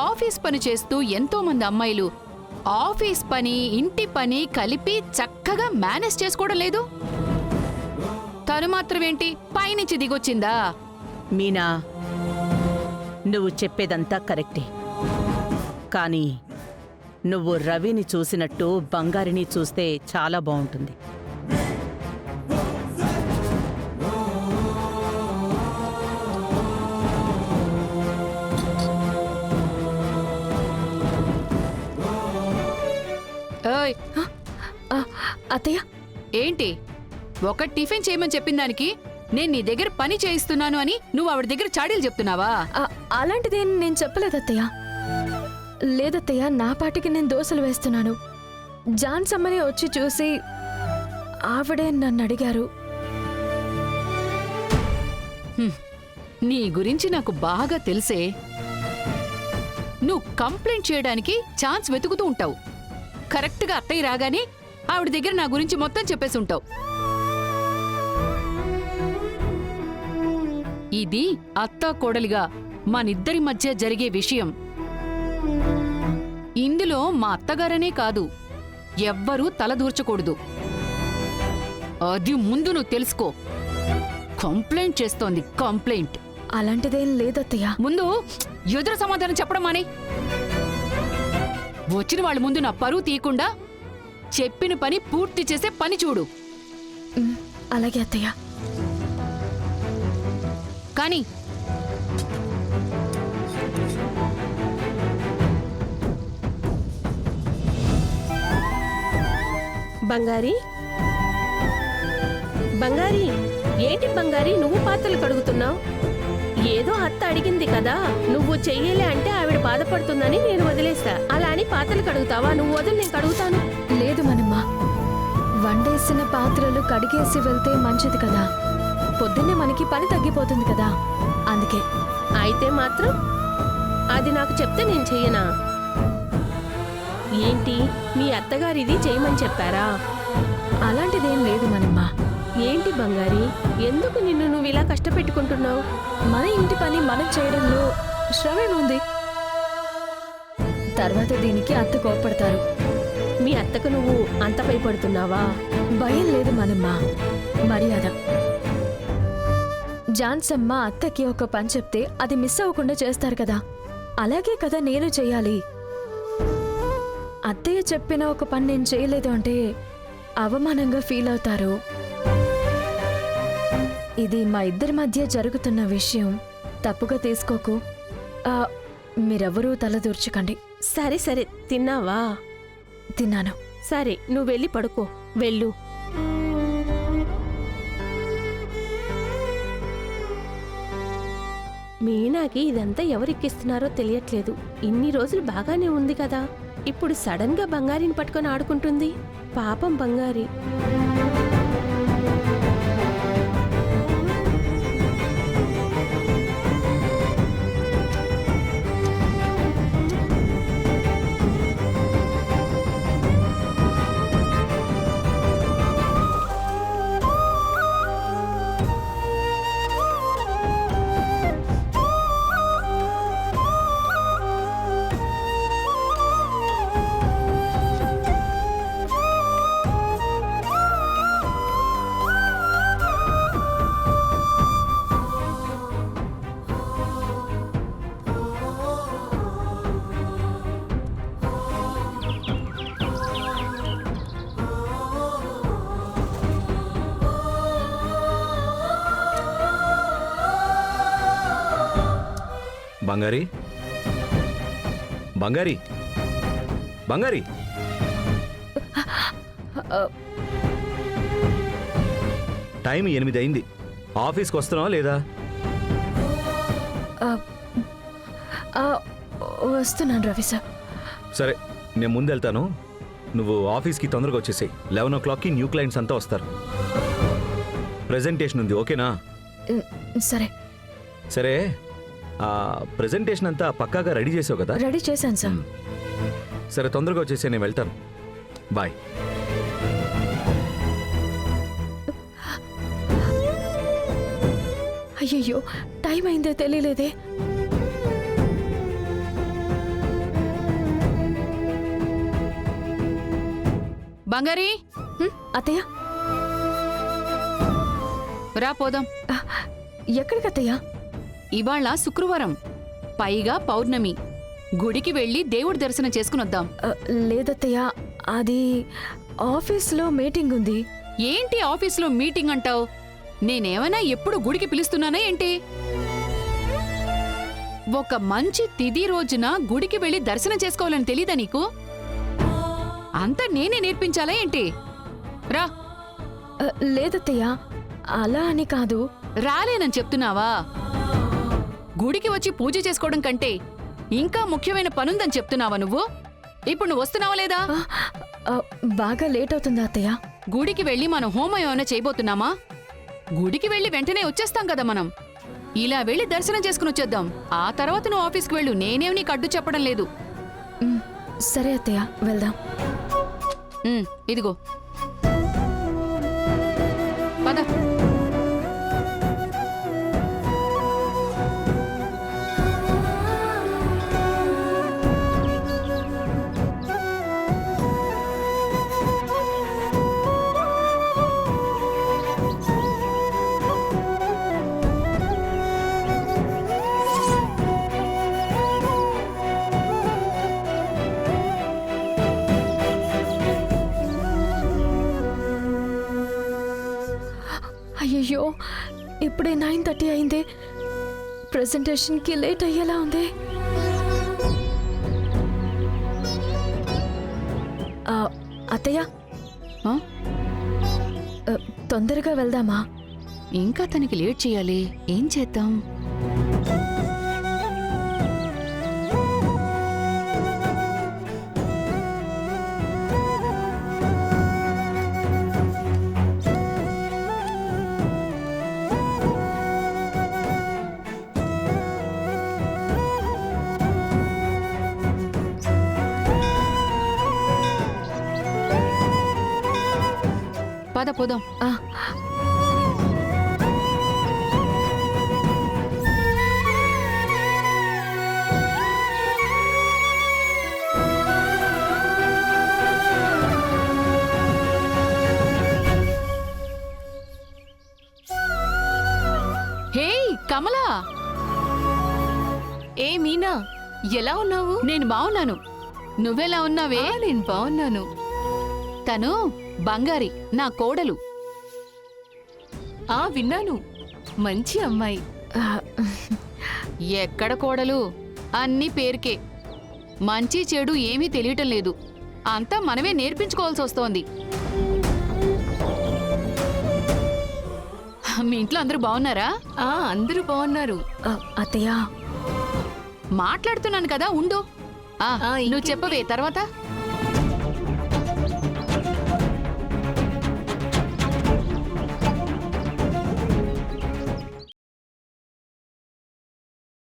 Office పని చేస్తూ ఎంతో మంది అమ్మాయిలు ఆఫీస్ పని ఇంటి పని కలిపి చక్కగా మేనేజ్ చేసుకోవడం లేదు. తను మాత్రమేంటి పైనుంచి దిగొచ్చిందా? మీనా, నువ్వు చెప్పేదంతా కరెక్టే, కానీ నువ్వు రవిని చూసినట్టు బంగారిని చూస్తే చాలా బాగుంటుంది. ఓయ్ అత్తయ్య, ఏంటి ఒక టిఫిన్ చేయమని చెప్పిన దానికి నేను నీ దగ్గర పని చేయిస్తున్నాను అని నువ్వు ఆవిడ దగ్గర చాడీలు చెప్తున్నావా? అలాంటిదేం నేను చెప్పలేదత్తయ్య. లేదత్తయ్య, నా పాటికి నేను దోశలు వేస్తున్నాను. జాన్సమ్మని వచ్చి చూసి ఆవిడే నన్ను అడిగారు. నీ గురించి నాకు బాగా తెలిసే. నువ్వు కంప్లైంట్ చేయడానికి ఛాన్స్ వెతుకుతూ ఉంటావు. కరెక్ట్గా అత్తయ్య రాగానే ఆవిడ దగ్గర నా గురించి మొత్తం చెప్పేసి ఉంటావు. ఇది అత్తా కోడలిగా మనిద్దరి మధ్య జరిగే విషయం. ఇందులో మా అత్తగారనే కాదు, ఎవ్వరూ తలదూర్చకూడదు. అది ముందు నువ్వు తెలుసుకో. కంప్లైంట్ చేస్తోంది, కంప్లైంట్. అలాంటిదేం లేదత్తయ్య. ముందు ఎదురు సమాధానం చెప్పడం మానే. వచ్చిన వాళ్ళ ముందు నా పరువు తీయకుండా చెప్పిన పని పూర్తి చేసే పని చూడు. అలాగే అత్తయ్య. కానీ బంగారి, బంగారి, ఏంటి బంగారి నువ్వు పాత్రలు కడుగుతున్నావు? ఏదో అత్త అడిగింది కదా, నువ్వు చెయ్యలే అంటే ఆవిడ బాధపడుతుందని నేను వదిలేస్తా. అలా అని పాత్రలు కడుగుతావా? నువ్వు వదిలి, నేను కడుగుతాను. లేదు మనమ్మ, వండేసిన పాత్రలు కడిగేసి వెళ్తే మంచిది కదా. పొద్దున్నే మనకి పని తగ్గిపోతుంది కదా, అందుకే. అయితే మాత్రం అది నాకు చెప్తే నేను చెయ్యనా? ఏంటి మీ అత్తగారిది చేయమని చెప్పారా? అలాంటిదేం లేదు మనమ్మ. ఏంటి బంగారి, ఎందుకు నిన్ను నువ్వు ఇలా కష్టపెట్టుకుంటున్నావు? మన ఇంటి పని మనం చేయడంలో శ్రమేముంది? తర్వాత దీనికి అత్త కోప్పడతారు. మీ అత్తకు నువ్వు అంత భయపడుతున్నావా? భయం లేదు మనమ్మ, మర్యాద. జాన్సమ్మ అత్తకి ఒక పని చెప్తే అది మిస్ అవ్వకుండా చేస్తారు కదా, అలాగే కదా నేను చెయ్యాలి. అత్తయ్య చెప్పిన ఒక పని నేను చేయలేదు అంటే అవమానంగా ఫీల్ అవుతారు. ఇది మా ఇద్దరి మధ్య జరుగుతున్న విషయం, తప్పుగా తీసుకోకు. మీరెవరూ తలదూర్చకండి. సరే సరే, తిన్నావా? తిన్నాను. సరే, నువ్వు వెళ్ళి పడుకో, వెళ్ళు. మీనాకి ఇదంతా ఎవరెక్కిస్తున్నారో తెలియట్లేదు. ఇన్ని రోజులు బాగానే ఉంది కదా, ఇప్పుడు సడన్ గా బంగారిని పట్టుకొని ఆడుకుంటుంది. పాపం బంగారి. బంగారి, బంగారి, బంగారి, టైం 8 అయింది. ఆఫీస్కి వస్తున్నావా లేదా? వస్తున్నాను రవి సార్. సరే, నేను ముందు వెళ్తాను. నువ్వు ఆఫీస్కి తొందరగా వచ్చేసాయి. 11 o'clockకి న్యూ క్లయింట్స్ అంతా వస్తారు. ప్రెజెంటేషన్ ఉంది, ఓకేనా? సరే సరే, ప్రెజెంటేషన్ అంతా పక్కాగా రెడీ చేసావు కదా? రెడీ చేశాను సార్. సరే, తొందరగా వచ్చేసి నేను వెళ్తాను. బాయ్. అయ్యయ్యో, టైం అయిందో తెలియలేదే. బంగారి అత్తయ్య రా పోదాం. ఎక్కడికి అత్తయ్య? ఇవాళ శుక్రవారం, పైగా పౌర్ణమి. గుడికి వెళ్ళి దేవుడి దర్శనం చేసుకునొద్దాం. లేదత్తయ్య, అది ఆఫీస్లో మీటింగ్ ఉంది. ఏంటి ఆఫీసులో మీటింగ్ అంటావు? నేనేమైనా ఎప్పుడు గుడికి పిలుస్తున్నానా ఏంటి? ఒక మంచి తిథి రోజున గుడికి వెళ్ళి దర్శనం చేసుకోవాలని తెలీదా నీకు? అంతా నేనే నేర్పించాలా ఏంటి? రా. లేదత్తయ్య, అలా అని కాదు. రాలేనని చెప్తున్నావా? గుడికి వచ్చి పూజ చేసుకోవడం కంటే ఇంకా ముఖ్యమైన పనుందని చెప్తున్నావా నువ్వు? ఇప్పుడు నువ్వు వస్తున్నావా లేదా? బాగా లేట్ అవుతుందా అత్తయ్య? గుడికి వెళ్ళి మనం హోమం ఏమైనా చేయబోతున్నామా? గుడికి వెళ్ళి వెంటనే వచ్చేస్తాం కదా మనం. ఇలా వెళ్ళి దర్శనం చేసుకుని వచ్చేద్దాం. ఆ తర్వాత నువ్వు ఆఫీస్కి వెళ్ళు. నేనేం నీకు అడ్డు చెప్పడం లేదు. సరే అత్తయ్య, వెళ్దాం. ఇదిగో పద. అయ్యయ్యో, ఇప్పుడే 9:30 అయింది. ప్రెజెంటేషన్కి లేట్ అయ్యేలా ఉంది. అత్తయ్య, ఆ? తొందరగా వెళ్దామా? ఇంకా తనకి లేట్ చేయాలి. ఏం చేద్దాం? పద పోదాం. హే కమలా! ఏ మీనా, ఎలా ఉన్నావు? నేను బావున్నాను. నువ్వెలా ఉన్నావే? నేను బాగున్నాను. తను బంగారి, నా కోడలు. విన్నాను, మంచి అమ్మాయి. ఎక్కడ కోడలు? అన్నీ పేరుకే. మంచి చెడు ఏమీ తెలియటం లేదు. అంతా మనమే నేర్పించుకోవాల్సి వస్తోంది. మీ ఇంట్లో అందరూ బాగున్నారా? అందరూ బాగున్నారు. అత్తయ్య, మాట్లాడుతున్నాను కదా, ఉండు. నువ్వు చెప్పవే తర్వాత.